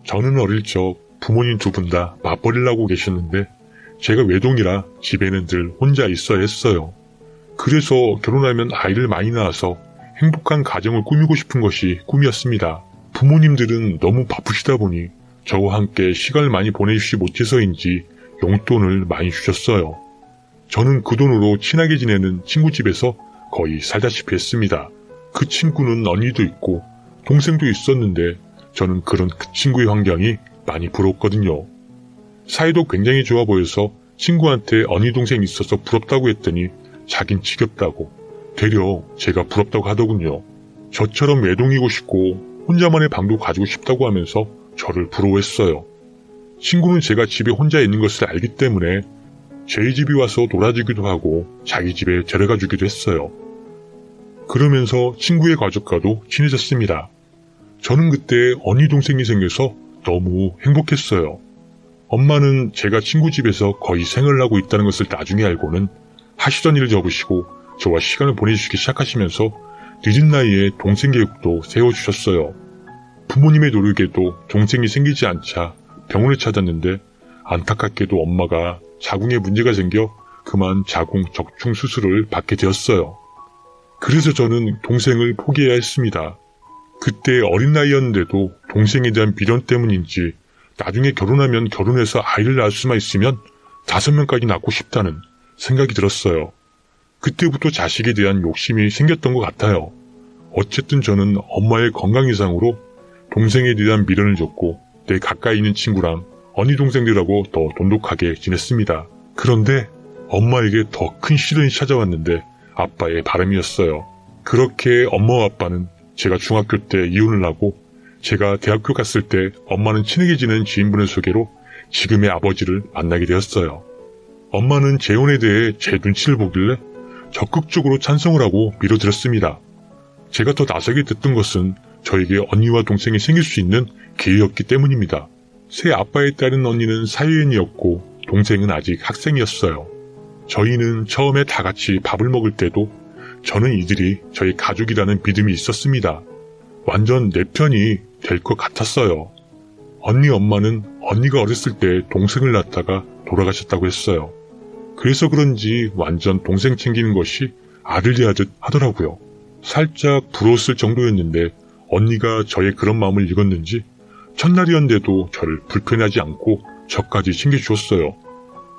저는 어릴 적 부모님 두 분 다 맞벌이를 하고 계셨는데 제가 외동이라 집에는 늘 혼자 있어야 했어요. 그래서 결혼하면 아이를 많이 낳아서 행복한 가정을 꾸미고 싶은 것이 꿈이었습니다. 부모님들은 너무 바쁘시다 보니 저와 함께 시간을 많이 보내주시지 못해서인지 용돈을 많이 주셨어요. 저는 그 돈으로 친하게 지내는 친구 집에서 거의 살다시피 했습니다. 그 친구는 언니도 있고 동생도 있었는데 저는 그런 그 친구의 환경이 많이 부러웠거든요. 사이도 굉장히 좋아 보여서 친구한테 언니 동생이 있어서 부럽다고 했더니 자긴 지겹다고 되려 제가 부럽다고 하더군요. 저처럼 외동이고 싶고 혼자만의 방도 가지고 싶다고 하면서 저를 부러워했어요. 친구는 제가 집에 혼자 있는 것을 알기 때문에 제 집에 와서 놀아주기도 하고 자기 집에 데려가 주기도 했어요. 그러면서 친구의 가족과도 친해졌습니다. 저는 그때 언니 동생이 생겨서 너무 행복했어요. 엄마는 제가 친구 집에서 거의 생활을 하고 있다는 것을 나중에 알고는 하시던 일을 접으시고 저와 시간을 보내주시기 시작하시면서 늦은 나이에 동생 계획도 세워주셨어요. 부모님의 노력에도 동생이 생기지 않자 병원을 찾았는데 안타깝게도 엄마가 자궁에 문제가 생겨 그만 자궁 적중 수술을 받게 되었어요. 그래서 저는 동생을 포기해야 했습니다. 그때 어린 나이였는데도 동생에 대한 미련 때문인지 나중에 결혼하면 결혼해서 아이를 낳을 수만 있으면 5명까지 낳고 싶다는 생각이 들었어요. 그때부터 자식에 대한 욕심이 생겼던 것 같아요. 어쨌든 저는 엄마의 건강 이상으로 동생에 대한 미련을 줬고 내 가까이 있는 친구랑 언니 동생들하고 더 돈독하게 지냈습니다. 그런데 엄마에게 더 큰 시련이 찾아왔는데 아빠의 바람이었어요. 그렇게 엄마와 아빠는 제가 중학교 때 이혼을 하고 제가 대학교 갔을 때 엄마는 친하게 지낸 지인분의 소개로 지금의 아버지를 만나게 되었어요. 엄마는 재혼에 대해 제 눈치를 보길래 적극적으로 찬성을 하고 밀어드렸습니다. 제가 더 나서게 됐던 것은 저에게 언니와 동생이 생길 수 있는 기회였기 때문입니다. 새 아빠에 따른 언니는 사회인이었고 동생은 아직 학생이었어요. 저희는 처음에 다 같이 밥을 먹을 때도 저는 이들이 저희 가족이라는 믿음이 있었습니다. 완전 내 편이 될 것 같았어요. 언니 엄마는 언니가 어렸을 때 동생을 낳다가 돌아가셨다고 했어요. 그래서 그런지 완전 동생 챙기는 것이 아들 대하듯 하더라고요. 살짝 부러웠을 정도였는데 언니가 저의 그런 마음을 읽었는지 첫날이었는데도 저를 불편하지 않고 저까지 챙겨주었어요.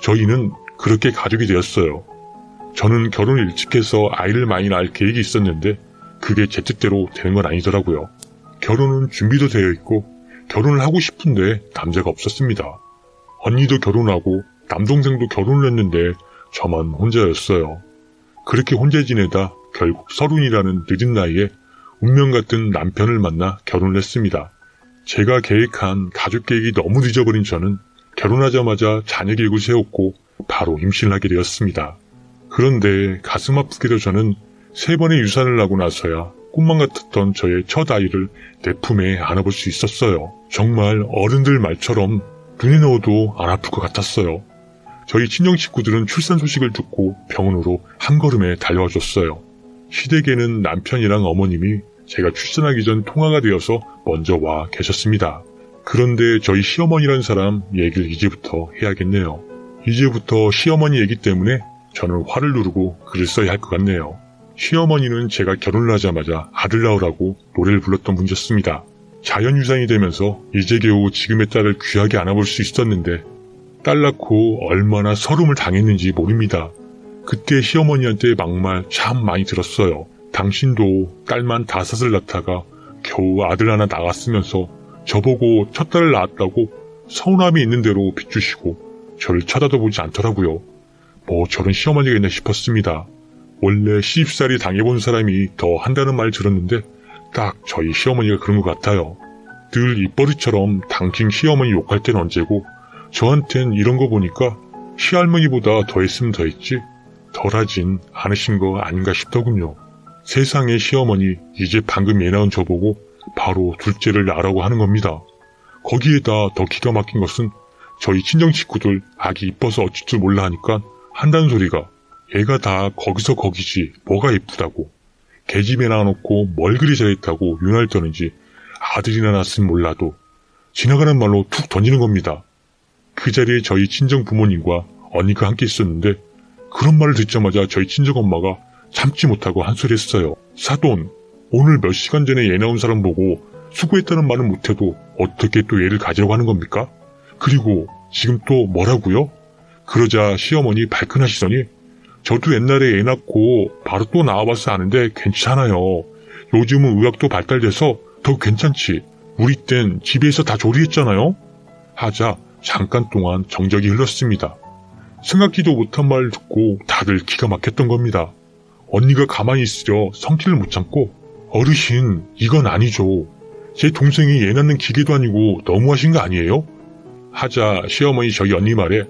저희는 그렇게 가족이 되었어요. 저는 결혼을 일찍 해서 아이를 많이 낳을 계획이 있었는데 그게 제 뜻대로 되는 건 아니더라고요. 결혼은 준비도 되어 있고 결혼을 하고 싶은데 남자가 없었습니다. 언니도 결혼하고 남동생도 결혼을 했는데 저만 혼자였어요. 그렇게 혼자 지내다 결국 30이라는 늦은 나이에 운명 같은 남편을 만나 결혼을 했습니다. 제가 계획한 가족 계획이 너무 늦어버린 저는 결혼하자마자 자녀 계획을 세웠고 바로 임신을 하게 되었습니다. 그런데 가슴 아프게도 저는 3번의 유산을 하고 나서야 꿈만 같았던 저의 첫 아이를 내 품에 안아볼 수 있었어요. 정말 어른들 말처럼 눈에 넣어도 안 아플 것 같았어요. 저희 친정 식구들은 출산 소식을 듣고 병원으로 한 걸음에 달려와줬어요. 시댁에는 남편이랑 어머님이 제가 출산하기 전 통화가 되어서 먼저 와 계셨습니다. 그런데 저희 시어머니란 사람 얘기를 이제부터 해야겠네요. 이제부터 시어머니 얘기 때문에 저는 화를 누르고 글을 써야 할 것 같네요. 시어머니는 제가 결혼을 하자마자 아들 낳으라고 노래를 불렀던 분이었습니다. 자연유산이 되면서 이제 겨우 지금의 딸을 귀하게 안아볼 수 있었는데 딸 낳고 얼마나 서름을 당했는지 모릅니다. 그때 시어머니한테 막말 참 많이 들었어요. 당신도 딸만 5을 낳다가 겨우 아들 하나 낳았으면서 저보고 첫 딸을 낳았다고 서운함이 있는 대로 비추시고 저를 쳐다도 보지 않더라고요. 뭐 저런 시어머니가 있나 싶었습니다. 원래 시집살이 당해본 사람이 더 한다는 말 들었는데 딱 저희 시어머니가 그런 것 같아요. 늘 입버릇처럼 당신 시어머니 욕할 땐 언제고 저한텐 이런 거 보니까 시할머니보다 더 했으면 더 했지 덜하진 않으신 거 아닌가 싶더군요. 세상에 시어머니 이제 방금 애 낳은 저보고 바로 둘째를 낳으라고 하는 겁니다. 거기에다 더 기가 막힌 것은 저희 친정 식구들 아기 이뻐서 어쩔 줄 몰라 하니까 한다는 소리가 애가 다 거기서 거기지 뭐가 예쁘다고 개집에 낳아놓고 뭘 그리 잘했다고 윤활 떠는지 아들이나 낳았으면 몰라도 지나가는 말로 툭 던지는 겁니다. 그 자리에 저희 친정 부모님과 언니가 함께 있었는데 그런 말을 듣자마자 저희 친정 엄마가 참지 못하고 한 소리 했어요. 사돈, 오늘 몇 시간 전에 애 낳은 사람 보고 수고했다는 말은 못해도 어떻게 또 애를 가지려고 하는 겁니까? 그리고 지금 또 뭐라고요? 그러자 시어머니 발끈하시더니 저도 옛날에 애 낳고 바로 또 나와봐서 아는데 괜찮아요. 요즘은 의학도 발달돼서 더 괜찮지. 우리 땐 집에서 다 조리했잖아요. 하자 잠깐 동안 정적이 흘렀습니다. 생각지도 못한 말을 듣고 다들 기가 막혔던 겁니다. 언니가 가만히 있으려 성질을 못 참고 어르신 이건 아니죠. 제 동생이 애 낳는 기계도 아니고 너무하신 거 아니에요? 하자 시어머니 저희 언니 말에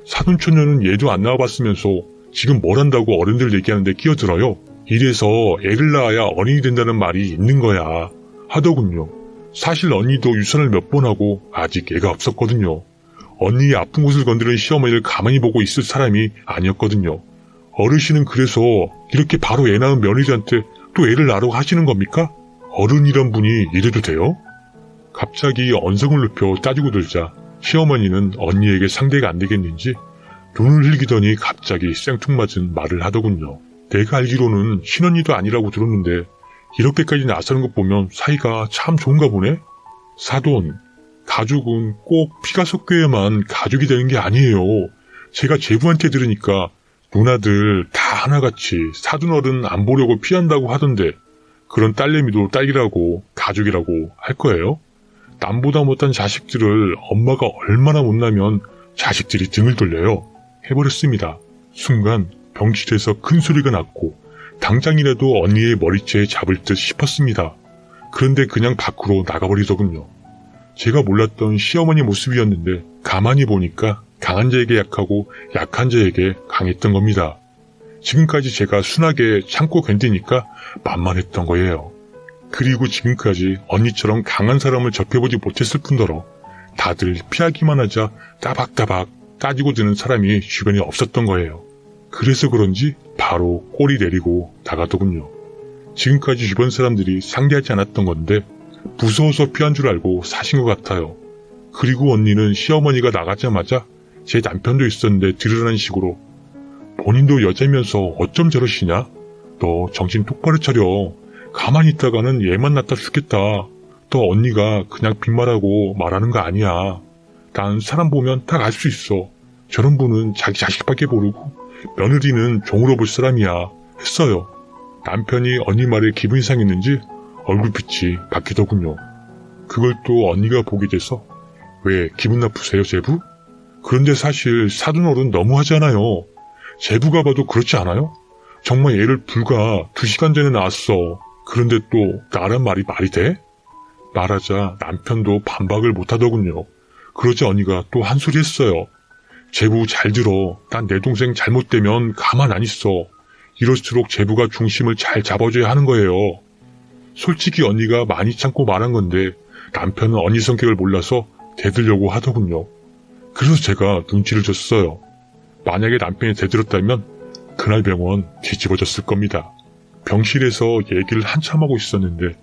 사돈처녀는 얘도 안 낳아봤으면서 지금 뭘 한다고 어른들 얘기하는데 끼어들어요. 이래서 애를 낳아야 어른이 된다는 말이 있는 거야 하더군요. 사실 언니도 유산을 몇 번 하고 아직 애가 없었거든요. 언니의 아픈 곳을 건드린 시어머니를 가만히 보고 있을 사람이 아니었거든요. 어르신은 그래서 이렇게 바로 애 낳은 며느리한테 또 애를 낳으라고 하시는 겁니까? 어른이란 분이 이래도 돼요? 갑자기 언성을 높여 따지고 들자 시어머니는 언니에게 상대가 안 되겠는지 눈을 흘기더니 갑자기 생뚱맞은 말을 하더군요. 내가 알기로는 신언니도 아니라고 들었는데 이렇게까지 나서는 것 보면 사이가 참 좋은가 보네? 사돈, 가족은 꼭 피가 섞여야만 가족이 되는 게 아니에요. 제가 제부한테 들으니까 누나들 다 하나같이 사돈어른 안 보려고 피한다고 하던데 그런 딸내미도 딸이라고 가족이라고 할 거예요? 남보다 못한 자식들을 엄마가 얼마나 못나면 자식들이 등을 돌려요. 해버렸습니다. 순간 병실에서 큰 소리가 났고 당장이라도 언니의 머리채에 잡을 듯 싶었습니다. 그런데 그냥 밖으로 나가버리더군요. 제가 몰랐던 시어머니 모습이었는데 가만히 보니까 강한 자에게 약하고 약한 자에게 강했던 겁니다. 지금까지 제가 순하게 참고 견디니까 만만했던 거예요. 그리고 지금까지 언니처럼 강한 사람을 접해보지 못했을 뿐더러 다들 피하기만 하자 따박따박 따지고 드는 사람이 주변에 없었던 거예요. 그래서 그런지 바로 꼬리 내리고 나가더군요. 지금까지 주변 사람들이 상대하지 않았던 건데 무서워서 피한 줄 알고 사신 것 같아요. 그리고 언니는 시어머니가 나가자마자 제 남편도 있었는데 들으라는 식으로 본인도 여자면서 어쩜 저러시냐? 너 정신 똑바로 차려. 가만히 있다가는 얘만 낳다 죽겠다. 너 언니가 그냥 빈말하고 말하는 거 아니야. 난 사람 보면 딱 알 수 있어. 저런 분은 자기 자식밖에 모르고 며느리는 종으로 볼 사람이야. 했어요. 남편이 언니 말에 기분이 상했는지 얼굴빛이 바뀌더군요. 그걸 또 언니가 보게 돼서 왜 기분 나쁘세요, 제부? 그런데 사실 사돈어른 너무하잖아요. 제부가 봐도 그렇지 않아요? 정말 얘를 불과 2시간 전에 낳았어. 그런데 또 나란 말이 말이 돼? 말하자 남편도 반박을 못하더군요. 그러자 언니가 또 한 소리 했어요. 제부 잘 들어. 난 내 동생 잘못되면 가만 안 있어. 이럴수록 제부가 중심을 잘 잡아줘야 하는 거예요. 솔직히 언니가 많이 참고 말한 건데 남편은 언니 성격을 몰라서 대들려고 하더군요. 그래서 제가 눈치를 줬어요. 만약에 남편이 대들었다면 그날 병원 뒤집어졌을 겁니다. 병실에서 얘기를 한참 하고 있었는데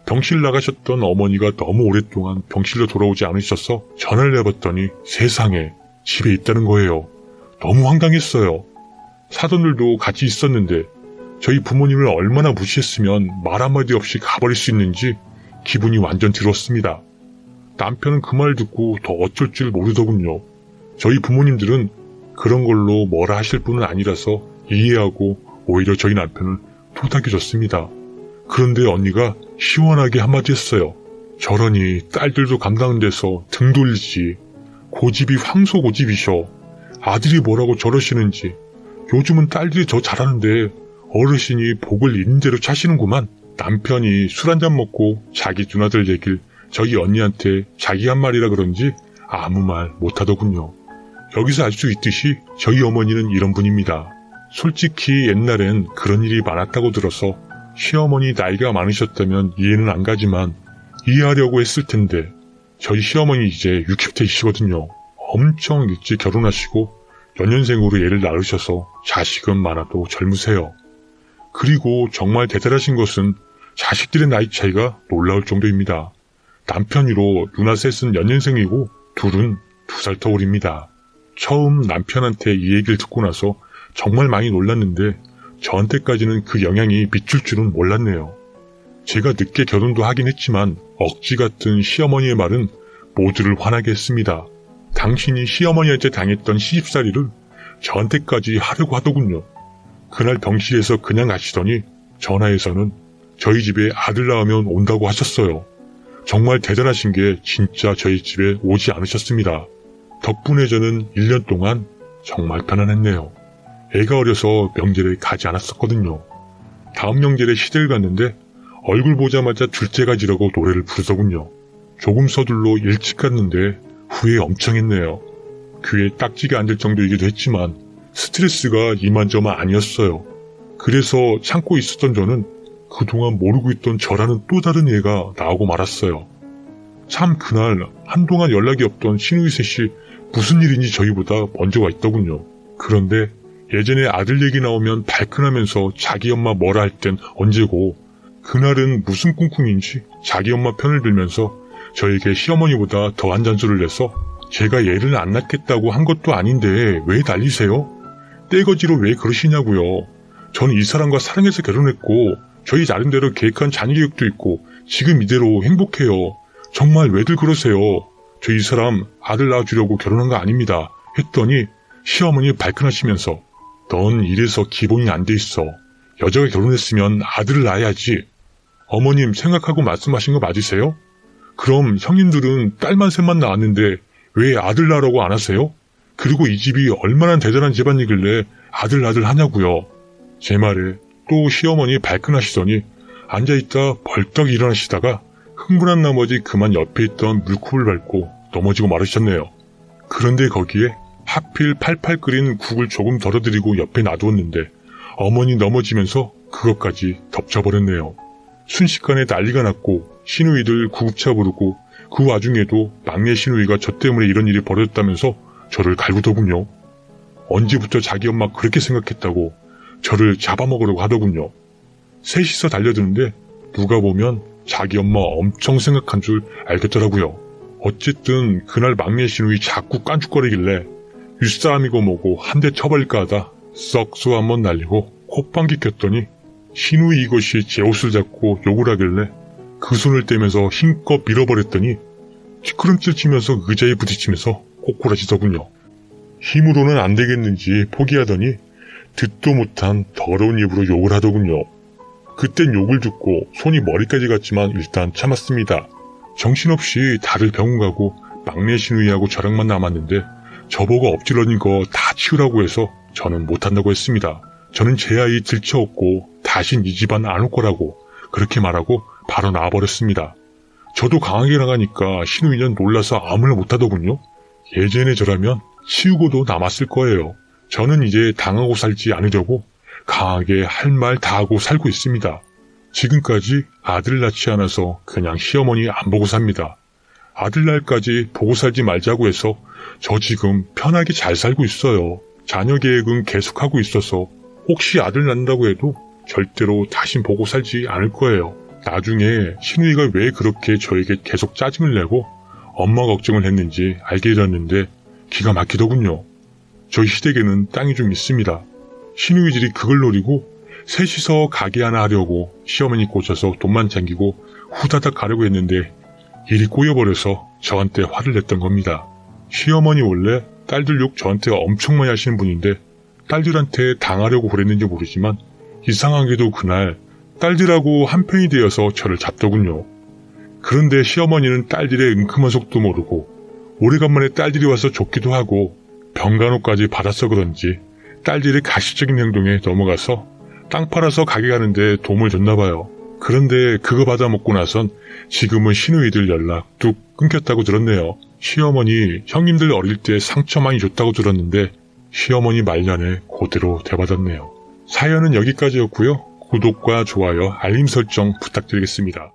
병실 나가셨던 어머니가 너무 오랫동안 병실로 돌아오지 않으셔서 전화를 해봤더니 세상에 집에 있다는 거예요. 너무 황당했어요. 사돈들도 같이 있었는데 저희 부모님을 얼마나 무시했으면 말 한마디 없이 가버릴 수 있는지 기분이 완전 들었습니다. 남편은 그 말 듣고 더 어쩔 줄 모르더군요. 저희 부모님들은 그런 걸로 뭐라 하실 분은 아니라서 이해하고 오히려 저희 남편을 토닥여줬습니다. 그런데 언니가 시원하게 한마디 했어요. 저러니 딸들도 감당은 돼서 등 돌리지. 고집이 황소 고집이셔. 아들이 뭐라고 저러시는지. 요즘은 딸들이 더 잘하는데 어르신이 복을 있는 대로 차시는구만. 남편이 술 한잔 먹고 자기 누나들 얘길 저희 언니한테 자기 한 말이라 그런지 아무 말 못하더군요. 여기서 알 수 있듯이 저희 어머니는 이런 분입니다. 솔직히 옛날엔 그런 일이 많았다고 들어서 시어머니 나이가 많으셨다면 이해는 안 가지만 이해하려고 했을 텐데 저희 시어머니 이제 60대이시거든요. 엄청 일찍 결혼하시고 연년생으로 애를 낳으셔서 자식은 많아도 젊으세요. 그리고 정말 대단하신 것은 자식들의 나이 차이가 놀라울 정도입니다. 남편이로 누나 셋은 연년생이고 둘은 2살 터울입니다. 처음 남편한테 이 얘기를 듣고 나서 정말 많이 놀랐는데 저한테까지는 그 영향이 미칠 줄은 몰랐네요. 제가 늦게 결혼도 하긴 했지만 억지 같은 시어머니의 말은 모두를 화나게 했습니다. 당신이 시어머니한테 당했던 시집살이를 저한테까지 하려고 하더군요. 그날 병실에서 그냥 가시더니 전화에서는 저희 집에 아들 낳으면 온다고 하셨어요. 정말 대단하신 게 진짜 저희 집에 오지 않으셨습니다. 덕분에 저는 1년 동안 정말 편안했네요. 애가 어려서 명절에 가지 않았었거든요. 다음 명절에 시댁을 갔는데 얼굴 보자마자 둘째가 지라고 노래를 부르더군요. 조금 서둘러 일찍 갔는데 후회 엄청 했네요. 귀에 딱지가 안 될 정도이기도 했지만 스트레스가 이만저만 아니었어요. 그래서 참고 있었던 저는 그동안 모르고 있던 저라는 또 다른 애가 나오고 말았어요. 참 그날 한동안 연락이 없던 시누이 셋이 무슨 일인지 저희보다 먼저 와 있더군요. 그런데 예전에 아들 얘기 나오면 발끈하면서 자기 엄마 뭐라 할 땐 언제고 그날은 무슨 꿍꿍인지 자기 엄마 편을 들면서 저에게 시어머니보다 더한 잔소리를 내서 제가 얘를 안 낳겠다고 한 것도 아닌데 왜 난리세요? 떼거지로 왜 그러시냐고요. 저는 이 사람과 사랑해서 결혼했고 저희 나름대로 계획한 자녀 계획도 있고 지금 이대로 행복해요. 정말 왜들 그러세요? 저 이 사람 아들 낳아주려고 결혼한 거 아닙니다. 했더니 시어머니 발끈하시면서 넌 이래서 기본이 안 돼 있어. 여자가 결혼했으면 아들을 낳아야지. 어머님 생각하고 말씀하신 거 맞으세요? 그럼 형님들은 딸만 셋만 낳았는데 왜 아들 낳으라고 안 하세요? 그리고 이 집이 얼마나 대단한 집안이길래 아들 하냐고요. 제 말에 또 시어머니 발끈하시더니 앉아있다 벌떡 일어나시다가 흥분한 나머지 그만 옆에 있던 물컵을 밟고 넘어지고 말으셨네요. 그런데 거기에 하필 팔팔 끓인 국을 조금 덜어드리고 옆에 놔두었는데 어머니 넘어지면서 그것까지 덮쳐버렸네요. 순식간에 난리가 났고 시누이들 구급차 부르고 그 와중에도 막내 시누이가 저 때문에 이런 일이 벌어졌다면서 저를 갈구더군요. 언제부터 자기 엄마 그렇게 생각했다고 저를 잡아먹으려고 하더군요. 셋이서 달려드는데 누가 보면 자기 엄마 엄청 생각한 줄 알겠더라고요. 어쨌든 그날 막내 시누이 자꾸 깐죽거리길래 윗사람이고 뭐고 한 대 쳐버릴까 하다 썩소 한번 날리고 콧방귀 꼈더니 시누이 이것이 제 옷을 잡고 욕을 하길래 그 손을 떼면서 힘껏 밀어버렸더니 뒷걸음질 치면서 의자에 부딪히면서 꼬꾸라지더군요. 힘으로는 안 되겠는지 포기하더니 듣도 못한 더러운 입으로 욕을 하더군요. 그땐 욕을 듣고 손이 머리까지 갔지만 일단 참았습니다. 정신없이 다들 병원 가고 막내 시누이하고 저랑만 남았는데 저보고 엎질러진 거 다 치우라고 해서 저는 못한다고 했습니다. 저는 제 아이 들쳐없고 다신 이 집안 안 올 거라고 그렇게 말하고 바로 나와버렸습니다. 저도 강하게 나가니까 시누이는 놀라서 아무 말 못하더군요. 예전에 저라면 치우고도 남았을 거예요. 저는 이제 당하고 살지 않으려고 강하게 할 말 다 하고 살고 있습니다. 지금까지 아들 낳지 않아서 그냥 시어머니 안 보고 삽니다. 아들 날까지 보고 살지 말자고 해서 저 지금 편하게 잘 살고 있어요. 자녀 계획은 계속하고 있어서 혹시 아들 낳는다고 해도 절대로 다신 보고 살지 않을 거예요. 나중에 시누이가 왜 그렇게 저에게 계속 짜증을 내고 엄마 걱정을 했는지 알게 되었는데 기가 막히더군요. 저희 시댁에는 땅이 좀 있습니다. 시누이들이 그걸 노리고 셋이서 가게 하나 하려고 시어머니 꽂아서 돈만 챙기고 후다닥 가려고 했는데 일이 꼬여버려서 저한테 화를 냈던 겁니다. 시어머니 원래 딸들 욕 저한테 엄청 많이 하시는 분인데 딸들한테 당하려고 그랬는지 모르지만 이상하게도 그날 딸들하고 한편이 되어서 저를 잡더군요. 그런데 시어머니는 딸들의 은큼한 속도 모르고 오래간만에 딸들이 와서 좋기도 하고 병간호까지 받아서 그런지 딸들의 가시적인 행동에 넘어가서 땅 팔아서 가게 가는데 도움을 줬나봐요. 그런데 그거 받아먹고 나선 지금은 시누이들 연락 뚝 끊겼다고 들었네요. 시어머니 형님들 어릴 때 상처 많이 줬다고 들었는데 시어머니 말년에 그대로 되받았네요. 사연은 여기까지였고요. 구독과 좋아요, 알림 설정 부탁드리겠습니다.